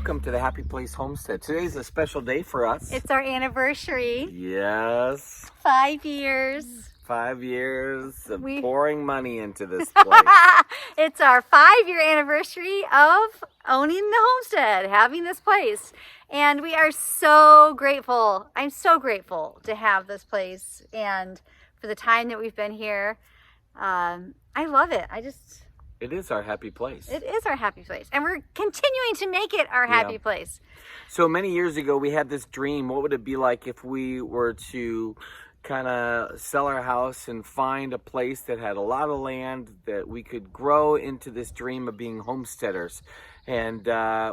welcome to the Happy Place Homestead. Today's a special day for us. It's our anniversary. Yes. 5 years. 5 years of pouring money into this place. It's our 5-year anniversary of owning the homestead, having this place. And we are so grateful. I'm so grateful to have this place and for the time that we've been here. I love it. It is our happy place. It is our happy place. And we're continuing to make it our happy place. So many years ago, we had this dream. What would it be like if we were to kind of sell our house and find a place that had a lot of land that we could grow into this dream of being homesteaders? And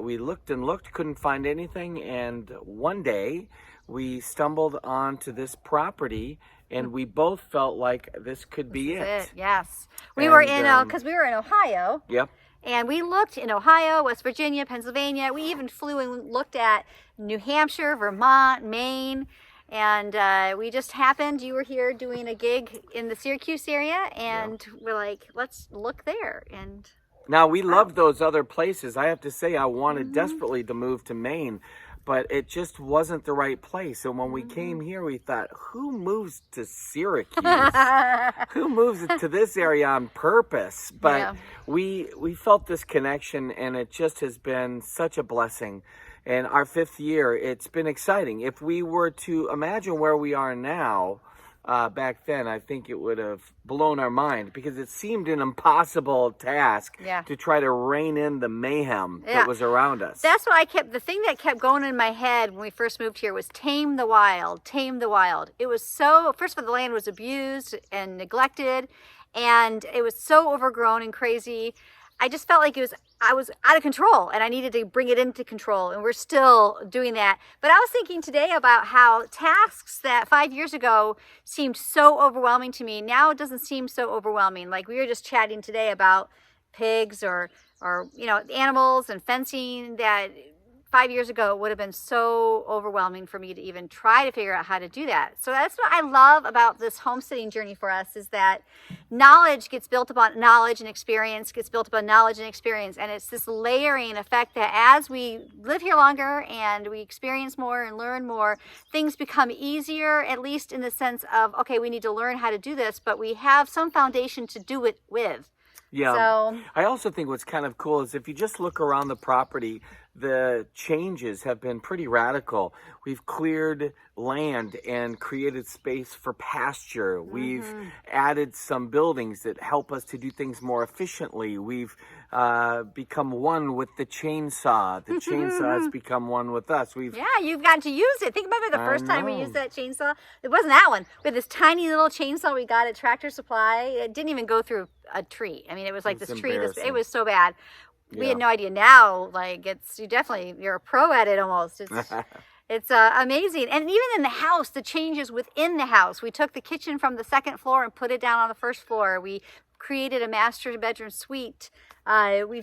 we looked and looked, couldn't find anything. And one day we stumbled onto this property and we both felt like this could be it. Yes. We were in, because we were in Ohio. Yep. And we looked in Ohio, West Virginia, Pennsylvania. We even flew and looked at New Hampshire, Vermont, Maine. And we just happened, you were here doing a gig in the Syracuse area. And we're like, let's look there. And now we loved those other places. I have to say, I wanted desperately to move to Maine, but it just wasn't the right place. And when we came here, we thought, who moves to Syracuse? Who moves to this area on purpose? But we felt this connection, and it just has been such a blessing. And our 5th year, it's been exciting. If we were to imagine where we are now, back then, I think it would have blown our mind because it seemed an impossible task to try to rein in the mayhem that was around us. That's what the thing that kept going in my head when we first moved here was tame the wild, tame the wild. It was so, first of all, the land was abused and neglected, and it was so overgrown and crazy. I just felt like I was out of control and I needed to bring it into control, and we're still doing that. But I was thinking today about how tasks that 5 years ago seemed so overwhelming to me, now it doesn't seem so overwhelming. Like we were just chatting today about pigs or animals and fencing that 5 years ago would have been so overwhelming for me to even try to figure out how to do that. So that's what I love about this homesteading journey for us, is that knowledge gets built upon knowledge and experience gets built upon knowledge and experience. And it's this layering effect that as we live here longer and we experience more and learn more, things become easier, at least in the sense of, okay, we need to learn how to do this, but we have some foundation to do it with. Yeah. So I also think what's kind of cool is if you just look around the property, the changes have been pretty radical. We've cleared land and created space for pasture. We've added some buildings that help us to do things more efficiently. We've become one with the chainsaw. The chainsaw has become one with us. You've got to use it. Think about it, the first time we used that chainsaw. It wasn't that one. We had this tiny little chainsaw we got at Tractor Supply. It didn't even go through a tree. I mean, it was like this tree. It was so bad. We had no idea. Now, like, you're a pro at it almost. It's amazing. And even in the house, the changes within the house. We took the kitchen from the 2nd floor and put it down on the 1st floor. We created a master bedroom suite. We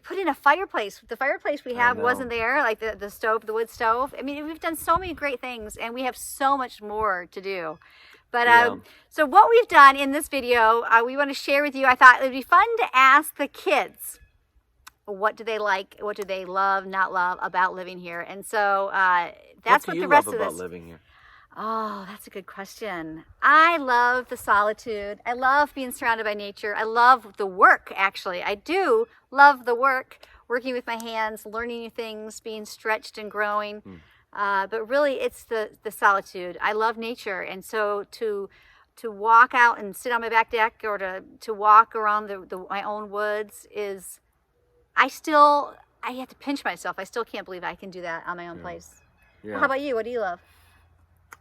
put in a fireplace. The fireplace we have wasn't there, like the stove, the wood stove. I mean, we've done so many great things, and we have so much more to do. But so what we've done in this video, we want to share with you. I thought it would be fun to ask the kids, what do they like? What do they love, not love about living here? And so that's what the rest of this. What do you love about living here? Oh, that's a good question. I love the solitude. I love being surrounded by nature. I love the work, actually. I do love the work, working with my hands, learning new things, being stretched and growing. But really, it's the solitude. I love nature. And so to walk out and sit on my back deck or to walk around my own woods is... I have to pinch myself. I still can't believe I can do that on my own place. Yeah. Well, how about you? What do you love?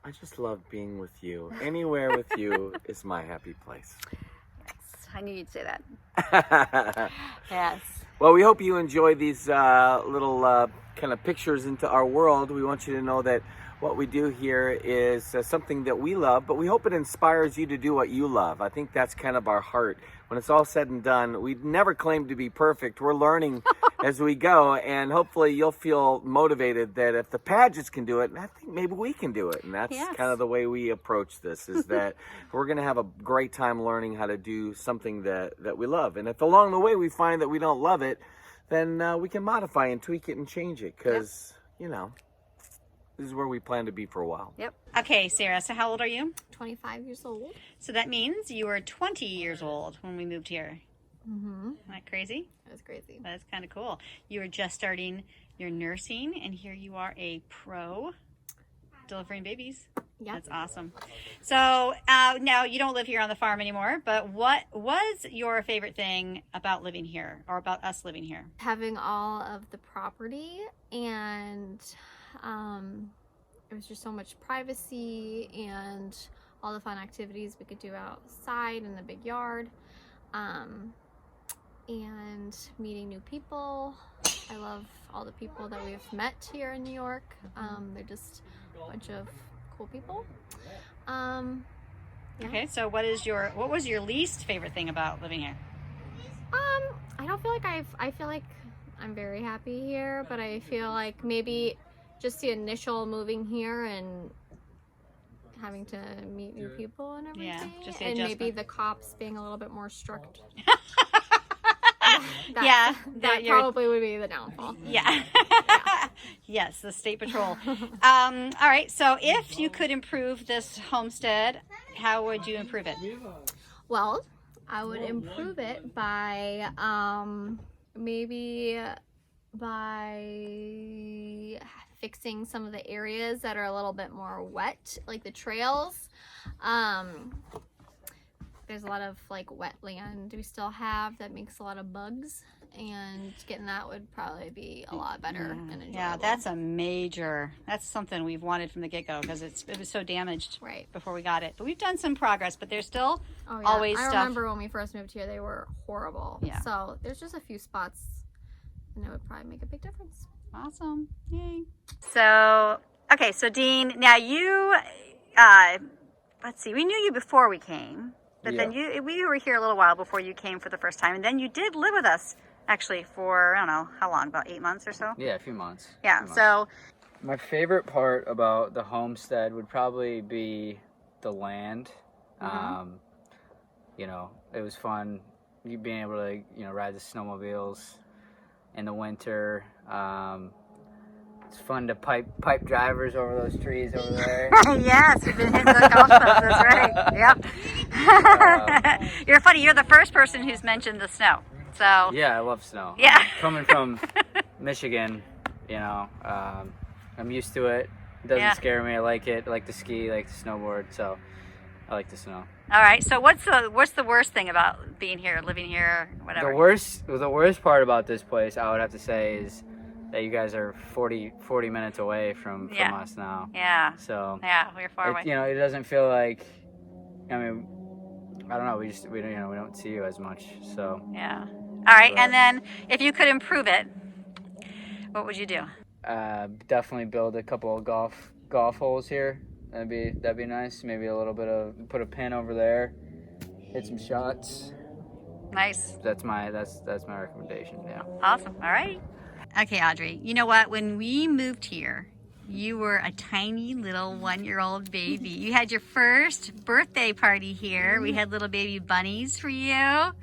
I just love being with you. Anywhere with you is my happy place. Yes, I knew you'd say that. Yes. Well, we hope you enjoy these little kind of pictures into our world. We want you to know that what we do here is something that we love, but we hope it inspires you to do what you love. I think that's kind of our heart. When it's all said and done, we never claim to be perfect. We're learning as we go, and hopefully you'll feel motivated that if the Padgett's can do it, I think maybe we can do it. And that's kind of the way we approach this, is that we're going to have a great time learning how to do something that we love. And if along the way we find that we don't love it, then we can modify and tweak it and change it because, you know, this is where we plan to be for a while. Yep. Okay, Sarah, so how old are you? 25 years old. So that means you were 20 years old when we moved here. Mm-hmm. Isn't that crazy? That's crazy. That's kind of cool. You were just starting your nursing, and here you are a pro delivering babies. Yeah. That's awesome. So now you don't live here on the farm anymore, but what was your favorite thing about living here or about us living here? Having all of the property, and it was just so much privacy and all the fun activities we could do outside in the big yard, and meeting new people. I love all the people that we've met here in New York. They're just a bunch of cool people. Yeah. Okay, so what was your least favorite thing about living here? I don't feel like I feel like I'm very happy here, but I feel like maybe just the initial moving here and having to meet new people and everything. Yeah, just the and maybe adjustment. the cops being a little bit more strict. That you're- probably would be the downfall. Yeah. Yes, the state patrol. All right, so if you could improve this homestead, how would you improve it? Well, I would improve it by maybe by fixing some of the areas that are a little bit more wet, like the trails. There's a lot of like wetland we still have that makes a lot of bugs, and getting that would probably be a lot better and enjoyable. Yeah, that's something we've wanted from the get-go because it was so damaged right before we got it. But we've done some progress, but there's still Oh, yeah. always I stuff. remember when we first moved here, they were horrible. Yeah. So there's just a few spots, and it would probably make a big difference. Awesome. Yay. So, okay, so Dean, now you, let's see, we knew you before we came, but then we were here a little while before you came for the first time, and then you did live with us actually for, I don't know, how long, about 8 months or so? Yeah, a few months. Yeah, so. My favorite part about the homestead would probably be the land. You know, it was fun being able to, you know, ride the snowmobiles in the winter. It's fun to pipe drivers over those trees over there. Yes, we've been hitting the golf clubs, that's right. Yep. You're funny, you're the first person who's mentioned the snow. So. Yeah, I love snow. Yeah. Coming from Michigan, you know, I'm used to it. It doesn't scare me. I like it. I like to ski, I like to snowboard, so I like the snow. All right. So what's the worst thing about being here, living here, whatever? The worst part about this place, I would have to say, is that you guys are 40 minutes away from us now. Yeah. So yeah, we're far away. You know, it doesn't feel like. I mean, I don't know. We don't see you as much. So yeah. All right. And then if you could improve it, what would you do? Definitely build a couple of golf holes here. That'd be nice. Maybe a little bit of put a pin over there, hit some shots. Nice. That's my recommendation. Yeah. Awesome. All right. Okay, Audrey. You know what? When we moved here, you were a tiny little 1-year-old baby. You had your first birthday party here. We had little baby bunnies for you.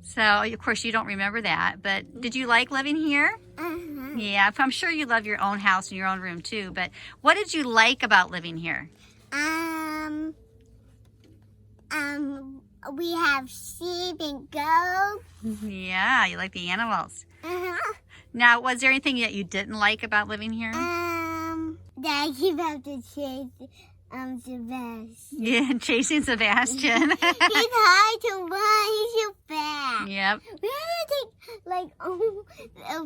So, of course, you don't remember that. But did you like living here? Yeah, I'm sure you love your own house and your own room too, but what did you like about living here? We have sheep and goats. Yeah, you like the animals. Now, was there anything that you didn't like about living here? That you have to chase Sebastian. Yeah, chasing Sebastian. He's hard to run. He's so fast. Yep. We had to take,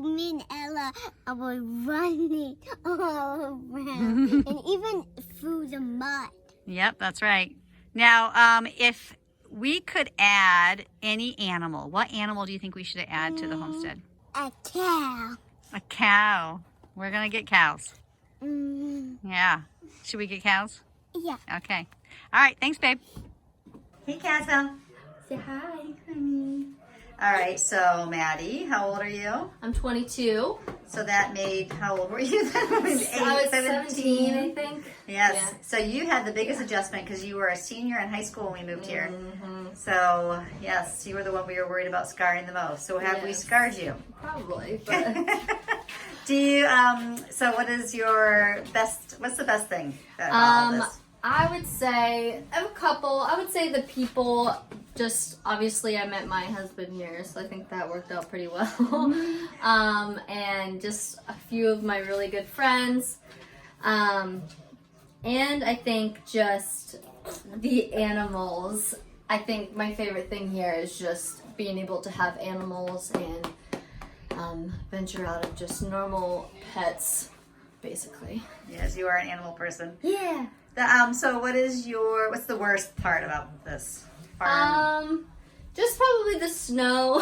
me and Ella were running all around and even through the mud. Yep, that's right. Now, if we could add any animal, what animal do you think we should add to the homestead? A cow. A cow. We're going to get cows. Yeah. Should we get cows? Yeah. Okay. All right. Thanks, babe. Hey, Castle. Say hi, honey. All right. So, Maddie, how old are you? I'm 22. So that made, how old were you then? Maybe I was 17, I think. Yes. Yeah. So you had the biggest adjustment because you were a senior in high school when we moved here. Mm-hmm. So, yes, you were the one we were worried about scarring the most. So have we Yes. scarred you? Probably, but Do you, so what is your best, what's the best thing about all this? I would say I have a couple. I would say the people. Just obviously, I met my husband here, so I think that worked out pretty well. And just a few of my really good friends, and I think just the animals. I think my favorite thing here is just being able to have animals and venture out of just normal pets, basically. Yes, you are an animal person. Yeah. So what's the worst part about this farm? Just probably the snow,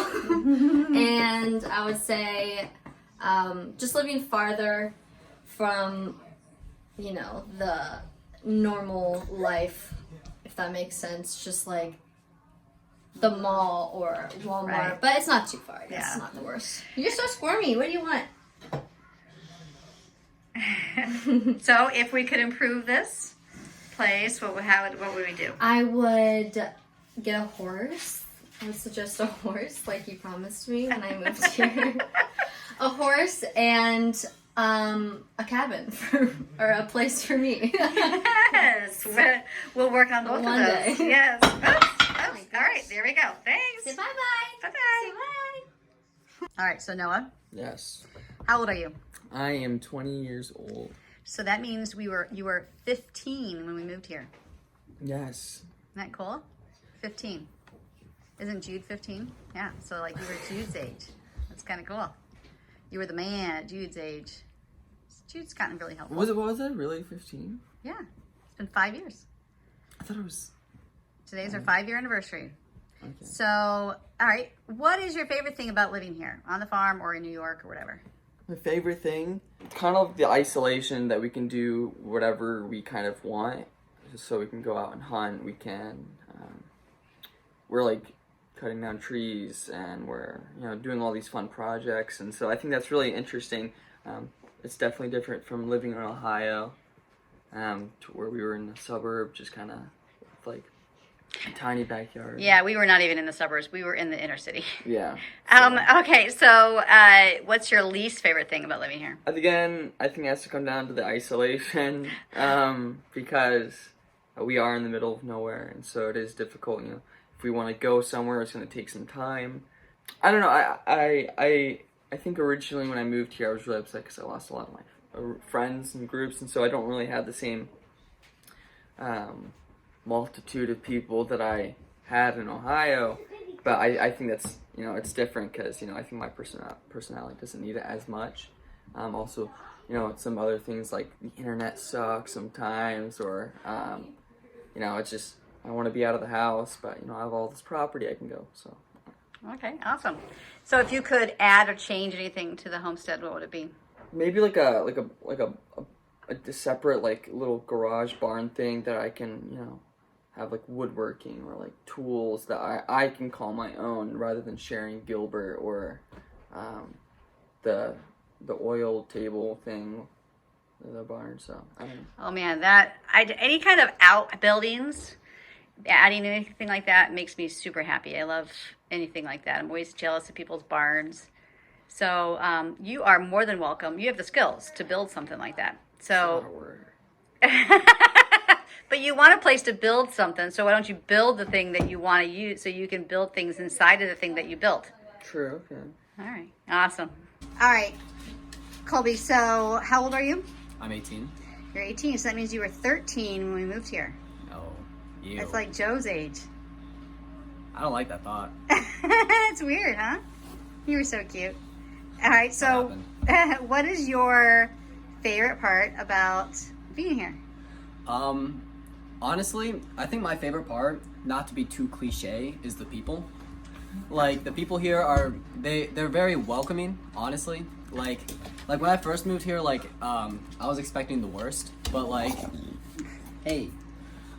and I would say, just living farther from, the normal life, if that makes sense. Just like the mall or Walmart, Right. but it's not too far. Yeah. It's not the worst. You're so squirmy. What do you want? So if we could improve this place, what would we do? I would get a horse. I would suggest a horse, like you promised me when I moved here. A horse and a cabin or a place for me. Yes, we'll work on both One of those. day. Yes. Oops. All right, there we go. Thanks. Say bye-bye. Bye-bye. All right, so Noah, Yes. how old are you? I am 20 years old. So that means you were 15 when we moved here. Yes. Isn't that cool? 15. Isn't Jude 15? Yeah, so like you were Jude's age. That's kind of cool. You were the man at Jude's age. Jude's gotten really helpful. Was it really 15? Yeah, it's been 5 years. I thought it was... Today's our 5-year anniversary. Okay. So, all right, what is your favorite thing about living here, on the farm or in New York or whatever? My favorite thing, kind of the isolation that we can do whatever we kind of want. Just so we can go out and hunt. We can, we're like cutting down trees and we're, doing all these fun projects. And so I think that's really interesting. It's definitely different from living in Ohio, to where we were in the suburb, just kind of like a tiny backyard. Yeah, we were not even in the suburbs. We were in the inner city. Yeah. Okay, so what's your least favorite thing about living here? Again, I think it has to come down to the isolation, because we are in the middle of nowhere, and so it is difficult. If we want to go somewhere, it's going to take some time. I don't know. I think originally when I moved here, I was really upset because I lost a lot of my friends and groups, and so I don't really have the same multitude of people that I had in Ohio. But I think that's, it's different because, I think my personality doesn't need it as much. Also, some other things like the internet sucks sometimes, or, it's just, I want to be out of the house, but, I have all this property I can go, so. Okay, awesome. So if you could add or change anything to the homestead, what would it be? Maybe like a separate, like, little garage barn thing that I can, have like woodworking or like tools that I can call my own, rather than sharing Gilbert or the oil table thing in the barn. So I don't know. Oh man, any kind of outbuildings, adding anything like that makes me super happy. I love anything like that. I'm always jealous of people's barns. So you are more than welcome. You have the skills to build something like that. So. But you want a place to build something, so why don't you build the thing that you want to use so you can build things inside of the thing that you built? True, okay. All right, awesome. All right, Colby, so how old are you? I'm 18. You're 18, so that means you were 13 when we moved here. Oh, you. That's like Joe's age. I don't like that thought. It's weird, huh? You were so cute. All right, so what is your favorite part about being here? Honestly, I think my favorite part, not to be too cliche, is the people. Like, the people here they're very welcoming, honestly. Like when I first moved here, I was expecting the worst, but I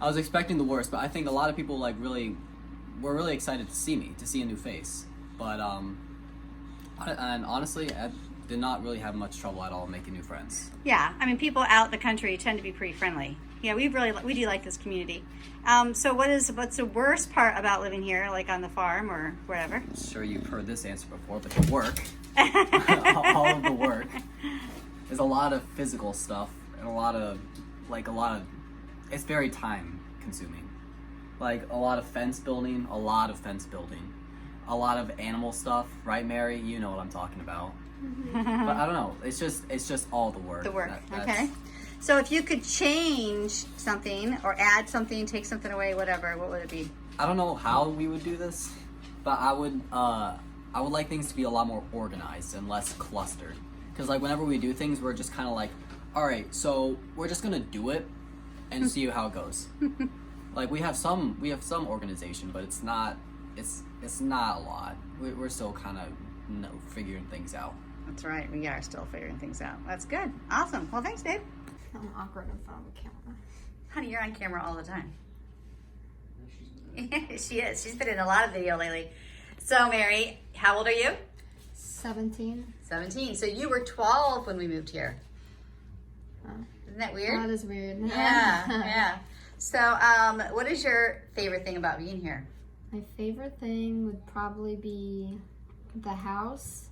was expecting the worst, but I think a lot of people were really excited to see me, to see a new face. But and honestly, did not really have much trouble at all making new friends. Yeah, I mean, people out in the country tend to be pretty friendly. Yeah, we do like this community. So what's the worst part about living here, like on the farm or wherever? I'm sure you've heard this answer before, but the work, all of the work, there's a lot of physical stuff and a lot of, it's very time consuming. Like a lot of fence building, a lot of animal stuff, right, Mary? You know what I'm talking about. But I don't know. It's just all the work. The work. Okay. So if you could change something or add something, take something away, whatever, what would it be? I don't know how we would do this, but I would like things to be a lot more organized and less clustered. Because like whenever we do things, we're just kind of like, all right, so we're just gonna do it and see how it goes. Like we have some organization, but it's not a lot. We're still kind of figuring things out. That's right. We are still figuring things out. That's good. Awesome. Well, thanks, Dave. I'm awkward in front of the camera. Honey, you're on camera all the time. She is. She's been in a lot of video lately. So, Mary, how old are you? 17. 17. So you were 12 when we moved here. Oh. Isn't that weird? That is weird. Yeah, yeah. So, what is your favorite thing about being here? My favorite thing would probably be the house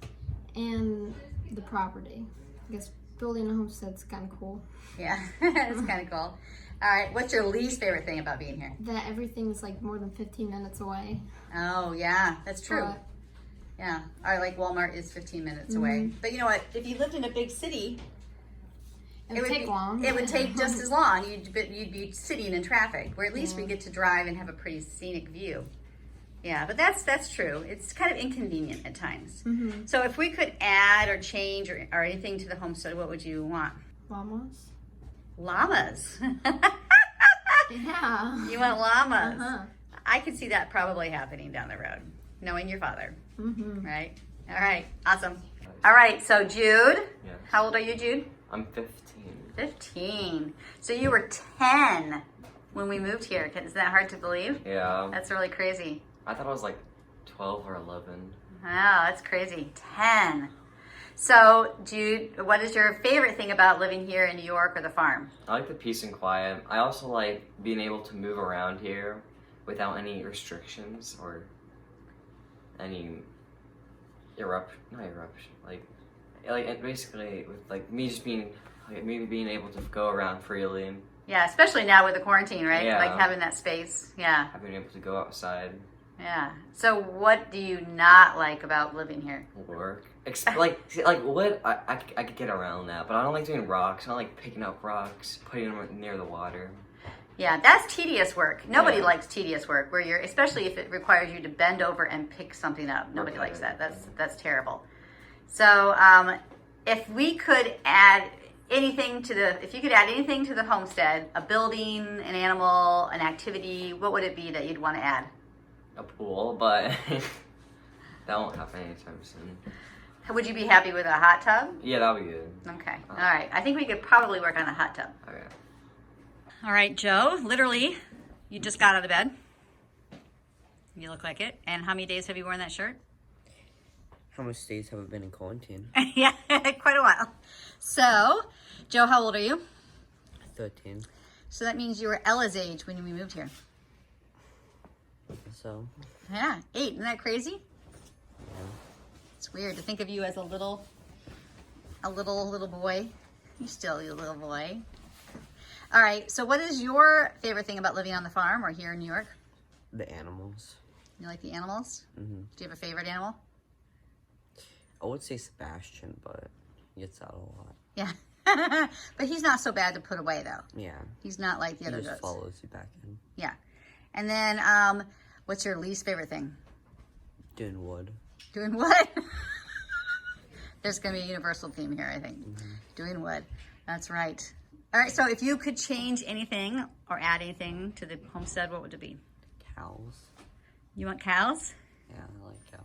and the property. I guess building a homestead's kind of cool. Yeah, it's kind of cool. All right, what's your least favorite thing about being here? That everything's like more than 15 minutes away. Oh, yeah, that's true. But, Yeah, or like Walmart is 15 minutes away. But you know what? If you lived in a big city, it would take long. It would take just as long. You'd be sitting in traffic. Where at least we get to drive and have a pretty scenic view. Yeah, but that's true. It's kind of inconvenient at times. So if we could add or change or anything to the homestead, what would you want? Llamas? Llamas. Yeah. You want llamas? I could see that probably happening down the road, knowing your father. Right? All right. Awesome. All right. So Jude, Yes. How old are you, Jude? I'm 15. 15. So you were 10 when we moved here. Is that hard to believe? Yeah. That's really crazy. I thought I was like 12 or 11. Wow, that's crazy. 10. So, Jude, what is your favorite thing about living here in New York or the farm? I like the peace and quiet. I also like being able to move around here without any restrictions or any not eruption. Like basically with like me just being being able to go around freely. Yeah, especially now with the quarantine, right? Yeah. Like having that space. Yeah. I've been able to go outside. Yeah. So what do you not like about living here? Work. Like what I could get around that, but I don't like doing rocks. I don't like picking up rocks, putting them near the water. Yeah, that's tedious work. Nobody Yeah. likes tedious work where especially if it requires you to bend over and pick something up. Nobody likes that. That's terrible. So, if we could add if you could add anything to the homestead, a building, an animal, an activity, what would it be that you'd want to add? A pool, but that won't happen anytime soon. Would you be happy with a hot tub? Yeah, that'll be good. Okay. All right. I think we could probably work on a hot tub. Okay. All right, Joe, literally, you just got out of bed. You look like it. And how many days have you worn that shirt? How much days have we been in quarantine? Yeah, quite a while. So, Joe, how old are you? 13. So that means you were Ella's age when we moved here. So, Yeah, 8. Isn't that crazy? yeah. It's weird to think of you as a little boy. You're still a little boy. All right, so what is your favorite thing about living on the farm or here in New York? The animals. You like the animals? Mm-hmm. Do you have a favorite animal? I would say Sebastian, but he gets out a lot. Yeah. But he's not so bad to put away, though. Yeah. He's not like the He other just goats. follows you back in. Yeah. And then, what's your least favorite thing? Doing wood. Doing what? There's going to be a universal theme here, I think. Doing wood. That's right. All right, so if you could change anything or add anything to the homestead, what would it be? Cows. You want cows? Yeah, I like cows.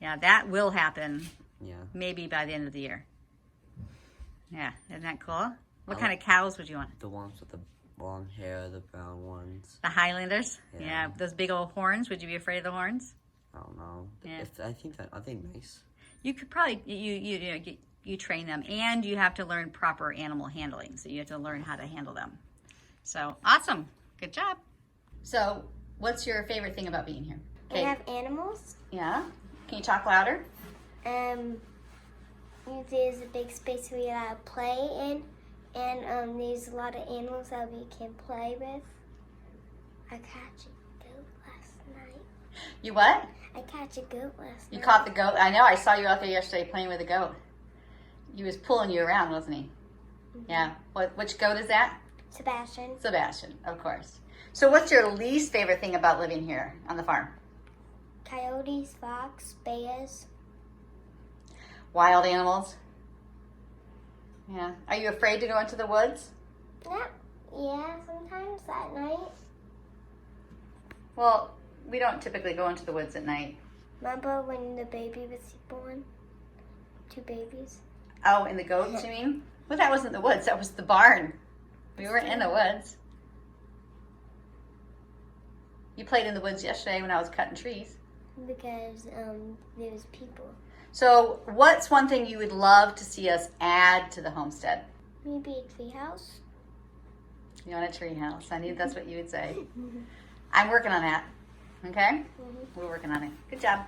Yeah, that will happen Yeah. maybe by the end of the year. Yeah, isn't that cool? What I kind of cows would you want? The ones with the long hair, the brown ones. The Highlanders? Yeah. Yeah, those big old horns. Would you be afraid of the horns? I don't know. Yeah. I think nice. You could probably, you you train them, and you have to learn proper animal handling. So you have to learn how to handle them. So awesome. Good job. So what's your favorite thing about being here? We have animals. Yeah. Can you talk louder? There's a big space we allowed to play in, and there's a lot of animals that we can play with. I catch a goat last night. You what? I catch a goat last night. You caught the goat? I know. I saw you out there yesterday playing with the goat. He was pulling you around, wasn't he? Mm-hmm. Yeah. Which goat is that? Sebastian. Sebastian, of course. So what's your least favorite thing about living here on the farm? Coyotes, fox, bears. Wild animals? Yeah. Are you afraid to go into the woods? Yeah, sometimes at night. Well, we don't typically go into the woods at night. Remember when the baby was born? 2 babies. Oh, and the goats, you mean? Well, that wasn't the woods. That was the barn. We weren't in the woods. You played in the woods yesterday when I was cutting trees. Because there was people. So what's one thing you would love to see us add to the homestead? Maybe a tree house. You want a tree house. I knew that's what you would say. I'm working on that. Okay? We're working on it. Good job.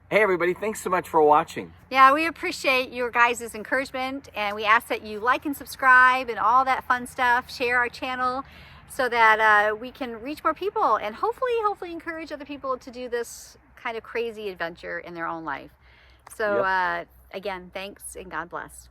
Hey everybody, thanks so much for watching. Yeah, we appreciate your guys' encouragement, and we ask that you like and subscribe and all that fun stuff. Share our channel so that we can reach more people and hopefully encourage other people to do this kind of crazy adventure in their own life. So again, thanks and God bless.